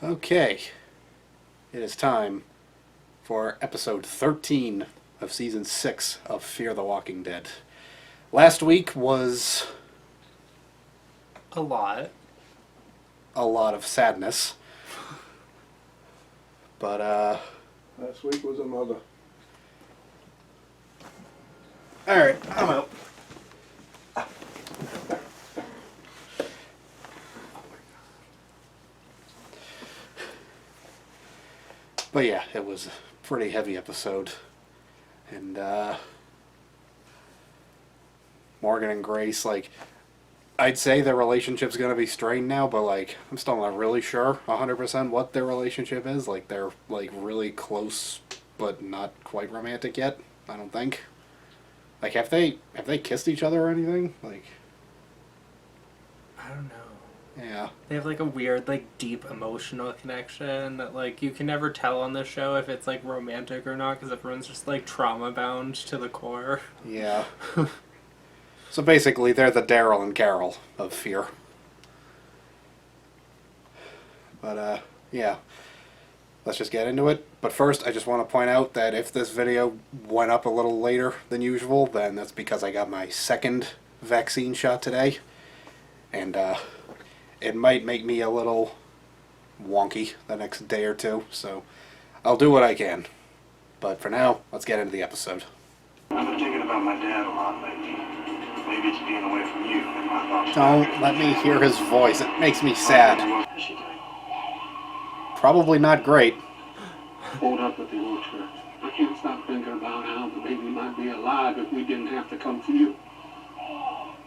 Okay, it is time for episode 13 of season 6 of Fear the Walking Dead. Last week was A lot. a lot of sadness, but Last week was another. alright, I'm out. But yeah, it was a pretty heavy episode. And Morgan and Grace, I'd say their relationship's gonna be strained now, but I'm still not really sure 100% what their relationship is. They're really close, but not quite romantic yet. I don't think. Have they kissed each other or anything? I don't know. Yeah. They have a weird, deep emotional connection that you can never tell on this show if it's romantic or not because everyone's just trauma bound to the core. Yeah. So basically, they're the Daryl and Carol of Fear. But yeah. Let's just get into it. But first, I just want to point out that if this video went up a little later than usual, then that's because I got my second vaccine shot today. And it might make me a little wonky the next day or two, so I'll do what I can. But for now, let's get into the episode. I've been thinking about my dad a lot lately. Maybe it's being away from you and my thoughts. Don't let me hear his voice. It makes me sad. How's she doing? Probably not great. Hold up with the wheelchair. I can't stop thinking about how the baby might be alive if we didn't have to come for you.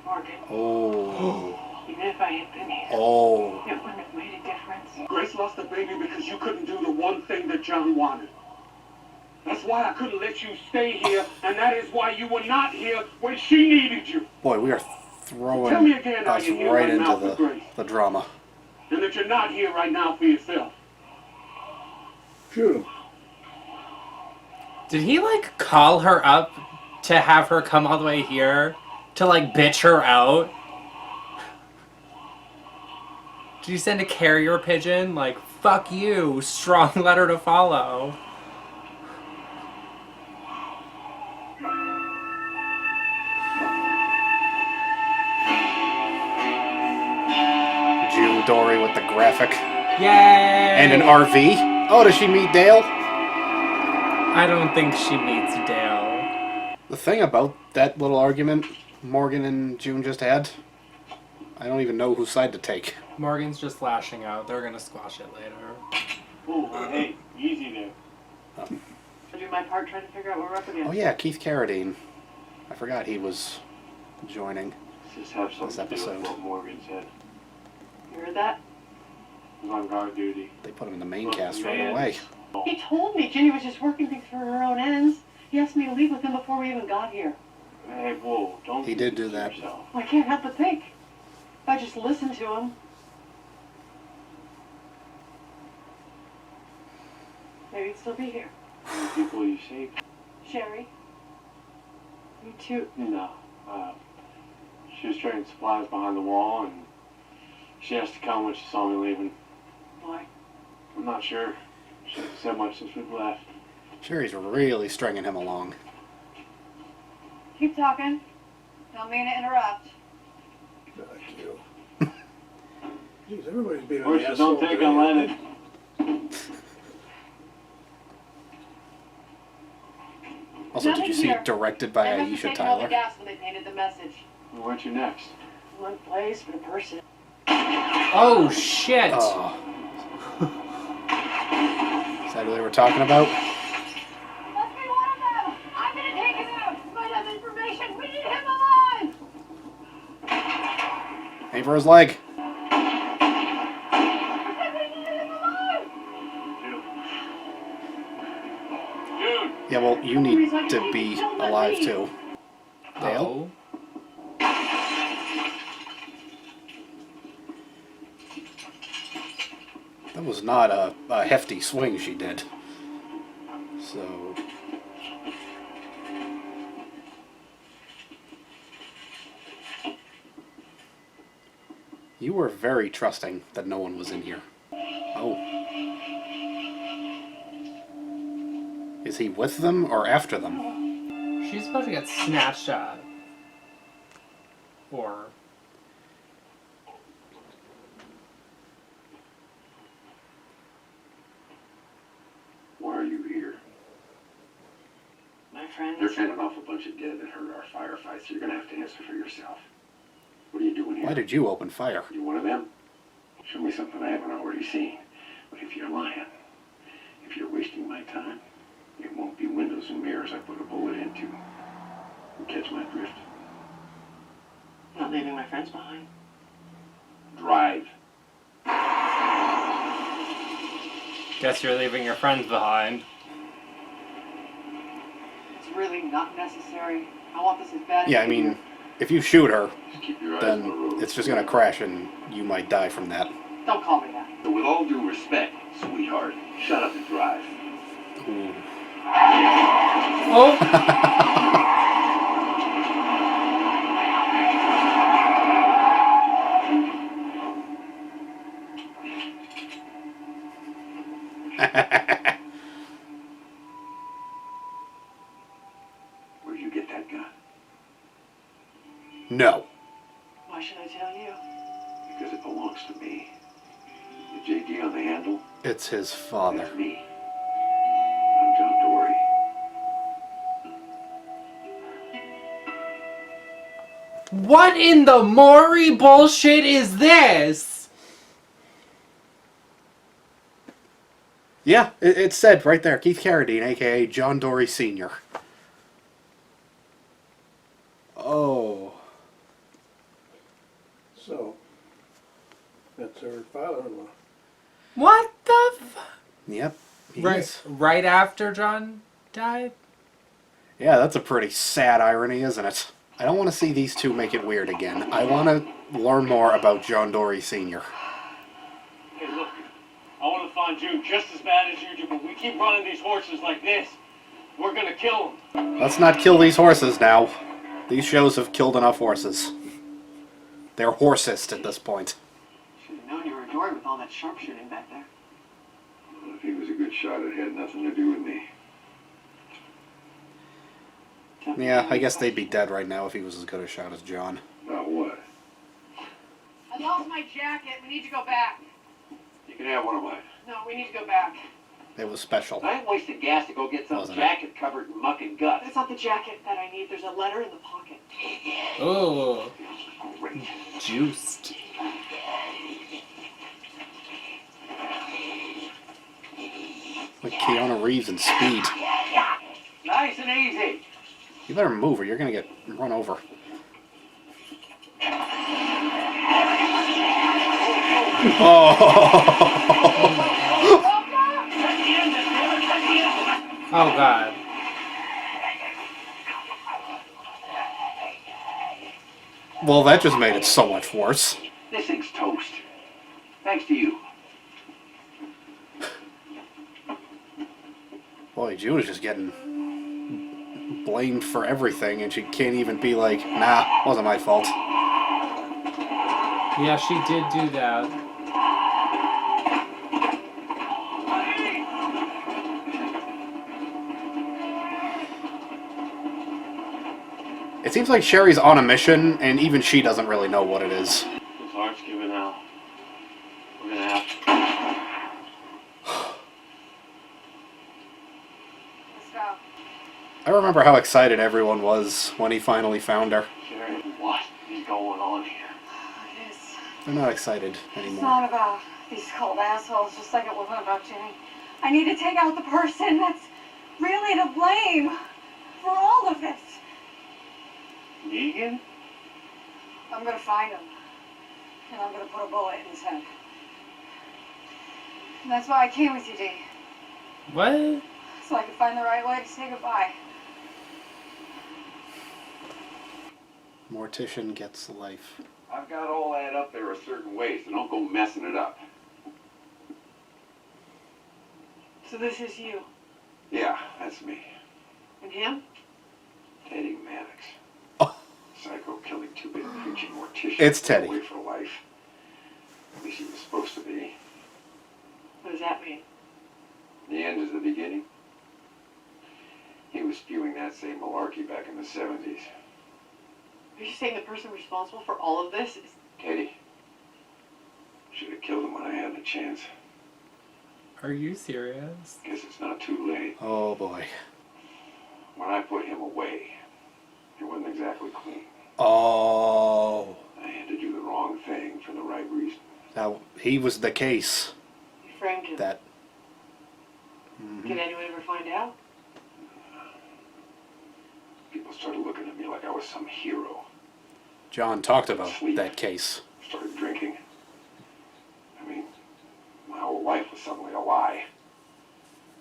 Morgan, Oh. even if I had been here, Oh. it wouldn't have made a difference. Grace lost the baby because you couldn't do the one thing that John wanted. That's why I couldn't let you stay here, and that is why you were not here when she needed you. Boy, we are Tell throwing me again how us you're here right right now into for Grace. the drama. And that you're not here right now for yourself. Shoot him. Did he call her up to have her come all the way here to bitch her out? Did you send a carrier pigeon? Fuck you, strong letter to follow. John Dorie with the graphic. Yay! And an RV. Oh, does she meet Dale? I don't think she meets Dale. The thing about that little argument Morgan and June just had, I don't even know whose side to take. Morgan's just lashing out. They're gonna squash it later. Oh, hey, easy there. I do my part trying to figure out what we're up against. Oh yeah, Keith Carradine. I forgot he was joining. Just have something This to do with episode. what Morgan said. You heard that? He's on guard duty. They put him in the main cast right away. He told me Ginny was just working things for her own ends. He asked me to leave with him before we even got here. Hey, whoa, don't He did do this to that. yourself. I can't help but think. If I just listened to him, maybe he'd still be here. The people you see? Sherry, you too. No. She was trading supplies behind the wall, and she asked to come when she saw me leaving. Why? I'm not sure. She hasn't said much since we've left. Sherry's really stringing him along. Keep talking. Don't mean to interrupt. Thank you. Jeez, everybody's being an Horses asshole don't take today. unleaded. Also, did you Nothing see here. Directed by They must have Aisha taken all the Tyler? gas when they painted the message. Where'd you next? One place for the person. Oh shit! Oh. Is that who they were talking about? Must be one of them! I'm gonna take him out! Might have information! We need him alive! Aim for his leg. I said we need him alive! Dude! Yeah, well, you need to be alive too. Dale? Oh. That was not a hefty swing she did. So... You were very trusting that no one was in here. Oh. Is he with them or after them? She's supposed to get snatched up. Or... Why are you here? My friend. They're fending off a bunch of dead that hurt our firefights, so you're gonna have to answer for yourself. What are you doing here? Why did you open fire? You one of them? Show me something I haven't already seen. But if you're lying, if you're wasting my time, it won't be windows and mirrors I put a bullet into. You catch my drift? Not leaving my friends behind. Drive. Guess you're leaving your friends behind. It's really not necessary. I want this as bad Yeah, as I mean, if you shoot her, Just keep your eyes on the then road. it's just gonna crash and you might die from that. Don't call me that. But with all due respect, sweetheart, shut up and drive. Ooh. Oh! Where'd you get that gun? No. Why should I tell you? Because it belongs to me. The JD on the handle, It's his father. that's me. I'm John Dorie. What in the Maury bullshit is this? Yeah, it said right there, Keith Carradine, aka John Dorie Sr. Oh. So, that's her father-in-law. What the Yep. he Right, is. right after John died? Yeah, that's a pretty sad irony, isn't it? I don't want to see these two make it weird again. I want to learn more about John Dorie Sr. Hey, look, I want to find June just as bad as you do, but we keep running these horses like this, we're gonna kill them. Let's not kill these horses now. These shows have killed enough horses. They're horsist at this point. Should have known you were Dorie with all that sharpshooting back there. Well, if he was a good shot, it had nothing to do with me. Yeah, I guess they'd be dead right now if he was as good a shot as John. About what? I lost my jacket. We need to go back. You can have one of mine. No, we need to go back. It was special. I ain't wasted gas to go get some Wasn't it? jacket covered in muck and guts. That's not the jacket that I need. There's a letter in the pocket. Oh, Great. juiced. Like Keanu Reeves in Speed. Nice and easy. You better move or you're gonna get run over. Oh god. Well, that just made it so much worse. This thing's toast. Thanks to you. Boy, June is just getting blamed for everything, and she can't even be like, nah, wasn't my fault. Yeah, she did do that. It seems like Sherry's on a mission, and even she doesn't really know what it is. His heart's giving out. We're gonna have to. Let's go. I remember how excited everyone was when he finally found her. Sherry, what is going on here? They're not excited It's anymore. not about these cold assholes, just like it wasn't about Jenny. I need to take out the person that's really to blame for all of this. Negan? I'm gonna find him, and I'm gonna put a bullet in his head. And that's why I came with you, Dee. What? So I could find the right way to say goodbye. Mortician gets life. I've got all that up there a certain way, so don't go messing it up. So this is you. Yeah, that's me. And him? Teddy Maddox. Oh. Psycho killing two-bit preaching mortician. It's Teddy. Away for life. At least he was supposed to be. What does that mean? The end is the beginning. was spewing that same malarkey back in the 70s. Are you saying the person responsible for all of this is... Teddy. Should have killed him when I had the chance. Are you serious? Guess it's not too late. Oh boy. When I put him away, it wasn't exactly clean. Oh. I had to do the wrong thing for the right reason. Now, he was the case You framed him. that... Did anyone ever find out? People started looking at me like I was some hero. John talked about that case. Started drinking. I mean, my whole life was suddenly a lie.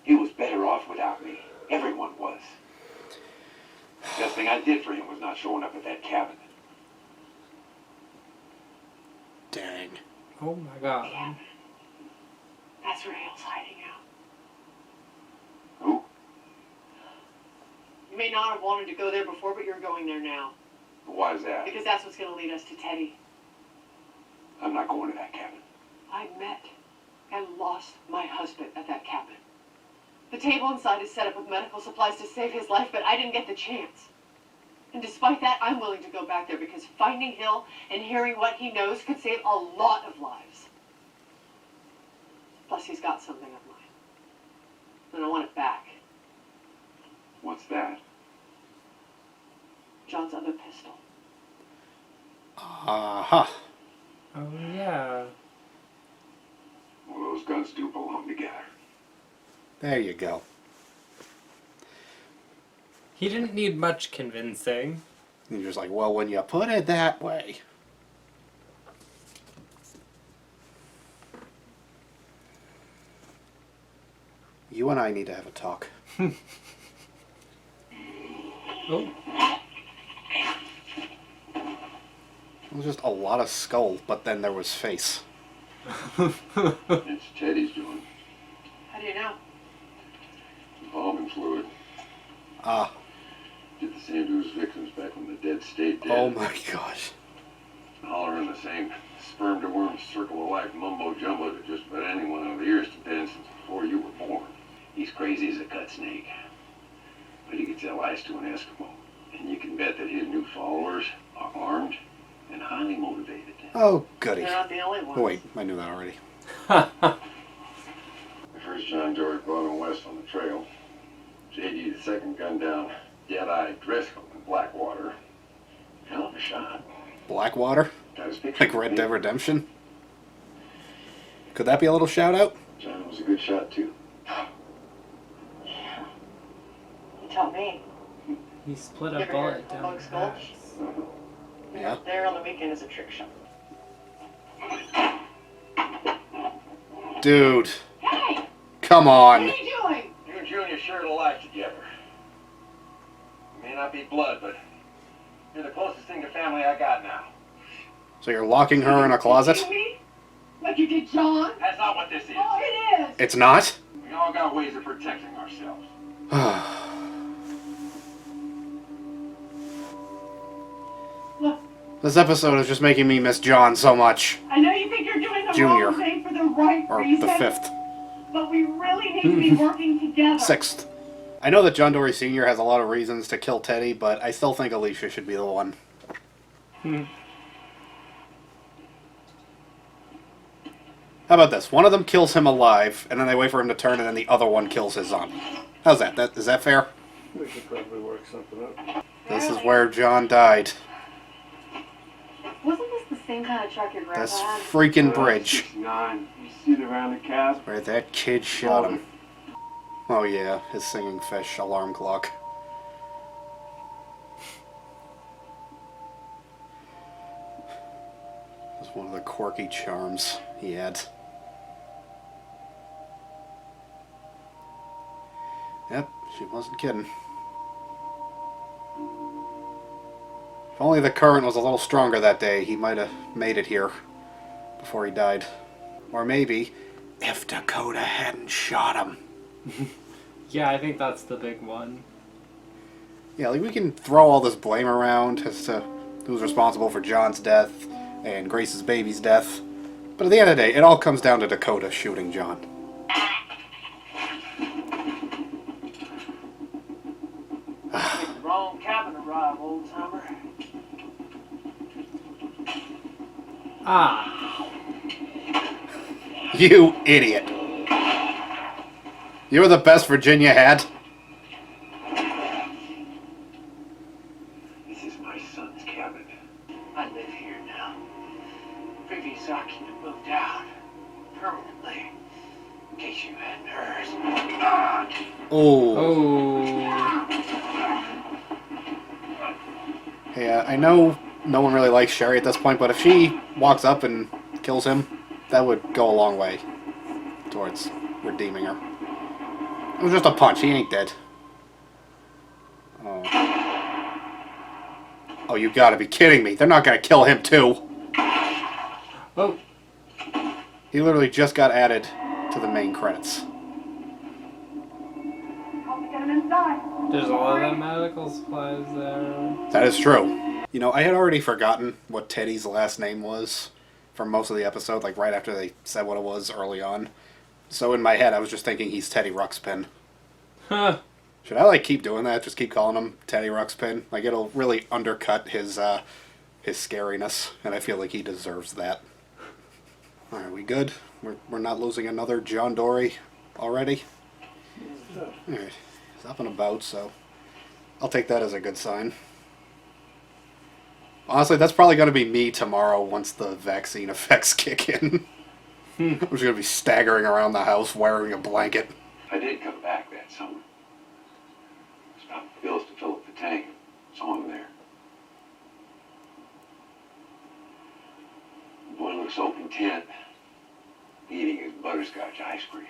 He was better off without me. Everyone was. Best thing I did for him was not showing up at that cabin. Dang. Oh my god. Yeah. That's where Hale's hiding out. Who? You may not have wanted to go there before, but you're going there now. Why is that? Because that's what's going to lead us to Teddy. I'm not going to that cabin. I met and lost my husband at that cabin. The table inside is set up with medical supplies to save his life, but I didn't get the chance. And despite that, I'm willing to go back there because finding Hill and hearing what he knows could save a lot of lives. Plus, he's got something of mine. And I want it back. What's that? John's other pistol. Aha. Oh yeah. Well, those guns do belong together. There you go. He didn't need much convincing. And you're just like, well, when you put it that way. You and I need to have a talk. Oh. It was just a lot of skull, but then there was face. It's Teddy's doing. How do you know? Embalming fluid. Ah. Did the same to his victims back when the dead stayed dead. Oh my gosh. Hollering the same sperm to worm circle of life mumbo jumbo to just about anyone out of ears to dead since before you were born. He's crazy as a cut snake. But he could tell ice to an Eskimo. And you can bet that his new followers are armed and highly motivated. Oh, goody. They're not the only ones. Oh, wait, I knew that already. The first John Dorie brought him west on the trail. J.D. the second gunned down Dead-Eye Driscoll in Blackwater. Hell of a shot. Blackwater? Got his picture. Like Red Dead Redemption? Could that be a little shout out? John was a good shot too. Yeah. You tell me. He split You a ever bullet heard of down Monk's his Gulch? back. Yeah. There on the weekend is a trick shot. Dude, Hey! come What on. are you doing? You and Junior shared a life together. It may not be blood, but you're the closest thing to family I got now. So you're locking her in a closet? You me? Like you did John? That's not what this is. Oh, it is! It's not? We all got ways of protecting ourselves. Look, This episode is just making me miss John so much. I know you think you're doing the Junior. wrong thing for the right Or reason, the fifth. but we really need to be working together. Sixth. I know that John Dorie Sr. has a lot of reasons to kill Teddy, but I still think Alicia should be the one. How about this? One of them kills him alive, and then they wait for him to turn, and then the other one kills his zombie. How's that? Is that fair? We could probably work something out. This is where John died. Wasn't this the same kind of truck your grandpa This had? freaking bridge. 9. You see it around the cast? Where that kid shot him. Oh yeah, his singing fish alarm clock. It was one of the quirky charms he had. Yep, she wasn't kidding. If only the current was a little stronger that day, he might have made it here before he died. Or maybe, if Dakota hadn't shot him. Yeah, I think that's the big one. Yeah, like we can throw all this blame around as to who's responsible for John's death and Grace's baby's death. But at the end of the day, it all comes down to Dakota shooting John. Summer. Ah. You idiot. You were the best Virginia had. This is my son's cabin. I live here now. Previous occupant moved out permanently. In case you hadn't heard. Oh. Oh. Yeah, I know no one really likes Sherry at this point, but if she walks up and kills him, that would go a long way towards redeeming her. It was just a punch. He ain't dead. Oh. Oh, you gotta be kidding me. They're not gonna kill him too. Oh. He literally just got added to the main credits. Get him inside. There's a lot of medical supplies there. That is true. You know, I had already forgotten what Teddy's last name was for most of the episode, like right after they said what it was early on. So in my head, I was just thinking he's Teddy Ruxpin. Huh. Should I, like, keep doing that? Just keep calling him Teddy Ruxpin? Like, it'll really undercut his scariness, and I feel like he deserves that. Alright, we good? We're not losing another John Dorie already? Alright. He's up and about, so I'll take that as a good sign. Honestly, that's probably going to be me tomorrow once the vaccine effects kick in. I'm just going to be staggering around the house wearing a blanket. I did come back that summer. Stopped bills to fill up the tank. Saw him there. The boy looks so content, eating his butterscotch ice cream.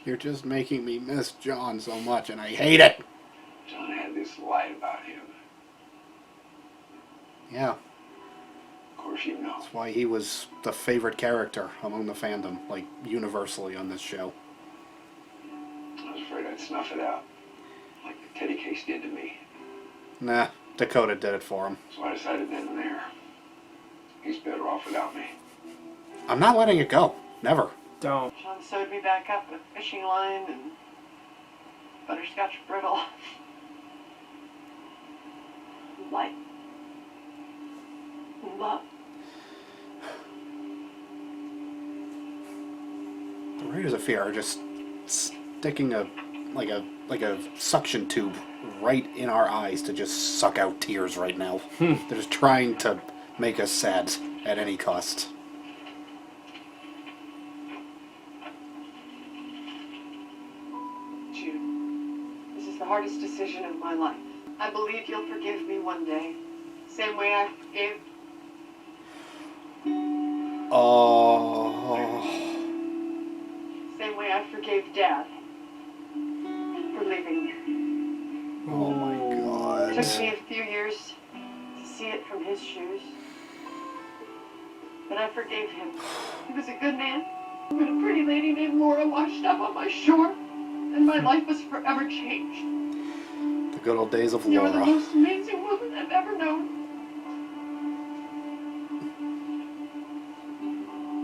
You're just making me miss John so much, and I hate it. John had this light about him. Yeah, Of course, you know. that's why he was the favorite character among the fandom, like, universally on this show. I was afraid I'd snuff it out, like the Teddy case did to me. Nah, Dakota did it for him. So I decided then and there, he's better off without me. I'm not letting it go. Never. Don't. Sean sewed me back up with fishing line and butterscotch brittle. Light. Love. The Raiders of Fear are just sticking a suction tube right in our eyes to just suck out tears right now. They're just trying to make us sad at any cost. Jude, this is the hardest decision of my life. I believe you'll forgive me one day. Same way I forgave. Oh. Same way I forgave Dad for leaving me. Oh my It took god. me a few years to see it from his shoes. But I forgave him. He was a good man. But a pretty lady named Laura washed up on my shore, and my life was forever changed. The good old days of You were the Laura. most amazing woman I've ever known.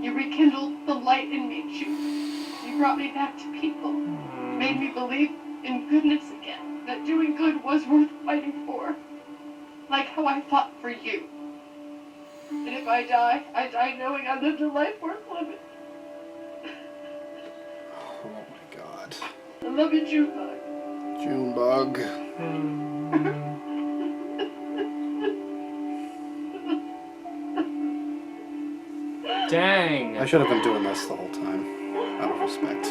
You rekindled the light in me, Jude. You brought me back to people. Made me believe in goodness again. That doing good was worth fighting for. Like how I fought for you. And if I die knowing I lived a life worth living. Oh my god. I love you, Junebug. Junebug. Dang. I should have been doing this the whole time, out of respect.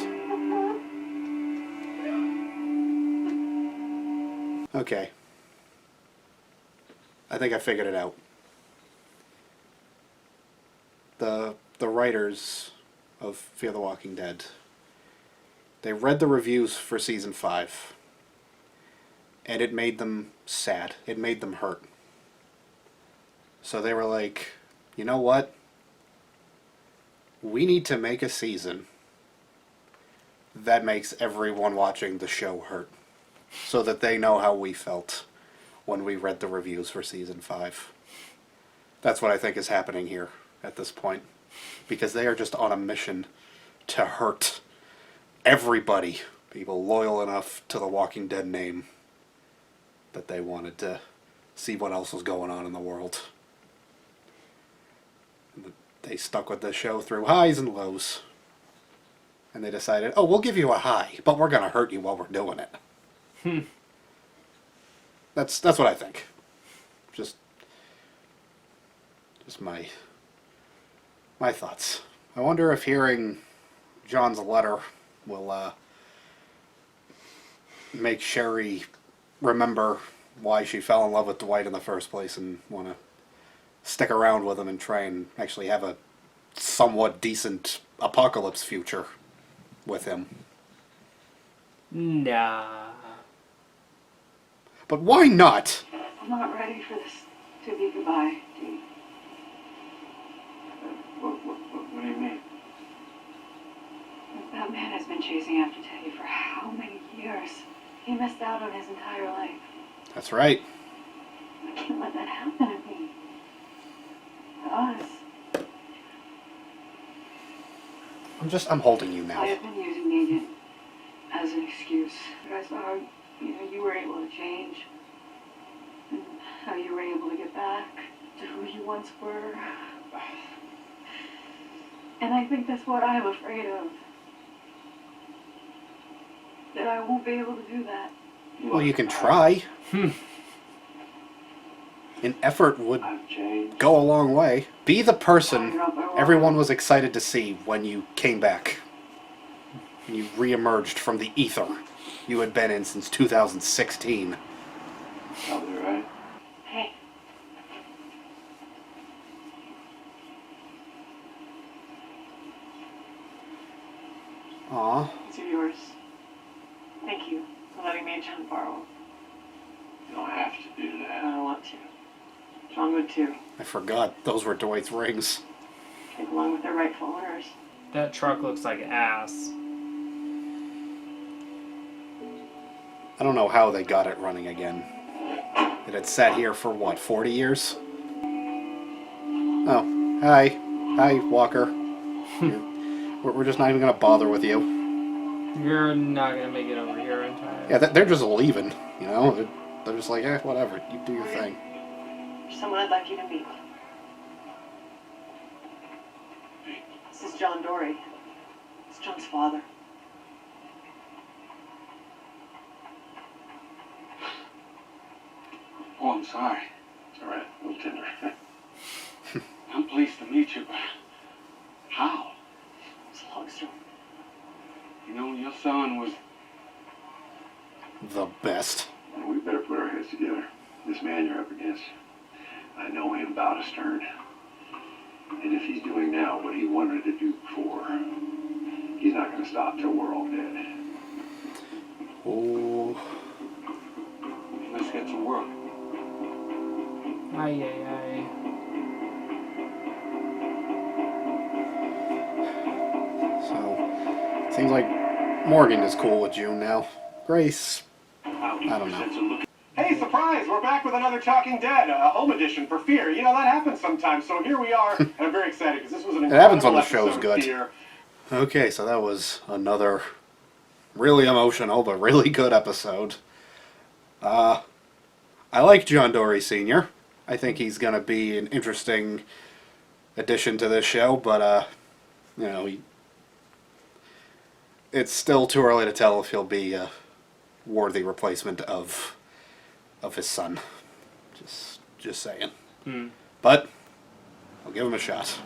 Okay. I think I figured it out. The writers of Fear the Walking Dead, they read the reviews for season 5, and it made them sad. It made them hurt. So they were like, you know what? We need to make a season that makes everyone watching the show hurt, so that they know how we felt when we read the reviews for season 5. That's what I think is happening here at this point, because they are just on a mission to hurt everybody, people loyal enough to the Walking Dead name that they wanted to see what else was going on in the world. They stuck with the show through highs and lows. And they decided, oh, we'll give you a high, but we're going to hurt you while we're doing it. That's what I think. Just my thoughts. I wonder if hearing John's letter will make Sherry remember why she fell in love with Dwight in the first place and want to stick around with him and try and actually have a somewhat decent apocalypse future with him. Nah. But why not? I'm not ready for this to be goodbye, Dee. What do you mean? That man has been chasing after Teddy for how many years? He missed out on his entire life. That's right. I can't let that happen to me. To us. I'm holding you I now. have been using Negan as an excuse. But I saw how, you were able to change. And how you were able to get back to who you once were. And I think that's what I'm afraid of. That I won't be able to do that. Well, you can try. An effort would I've changed. go a long way. Be the person everyone was excited to see when you came back. When you re-emerged from the ether you had been in since 2016. Probably right. Hey. Aw. These are yours. Thank you for letting me and John borrow. You don't have to do I that. don't want to. John would too. I forgot. Those were Dwight's rings. They belong with their rightful owners. That truck looks like ass. I don't know how they got it running again. It had sat here for what, 40 years? Oh, hi. Hi, Walker. We're just not even going to bother with you. You're not gonna make it over here in time. Yeah, they're just leaving, you know? They're just like, whatever, you do your thing. There's someone I'd like you to meet. This is John Dorie. It's John's father. Oh, I'm sorry. It's all right, a little tender. I'm pleased to meet you, but how? It's a long story. You know, your son was... The best. Well, we better put our heads together. This man you're up against, I know him about a stern. And if he's doing now what he wanted to do before, he's not going to stop till we're all dead. Oh. Let's get to work. Ay, ay, ay. So, seems like Morgan is cool with June now. Grace, I don't know. Hey, surprise! We're back with another Talking Dead, a home edition for Fear. You know, that happens sometimes, so here we are, and I'm very excited because this was an It happens incredible when the show's episode good. of Fear. Okay, so that was another really emotional but really good episode. I like John Dorie Sr. I think he's going to be an interesting addition to this show, but, it's still too early to tell if he'll be a worthy replacement of his son. Just saying. But I'll give him a shot.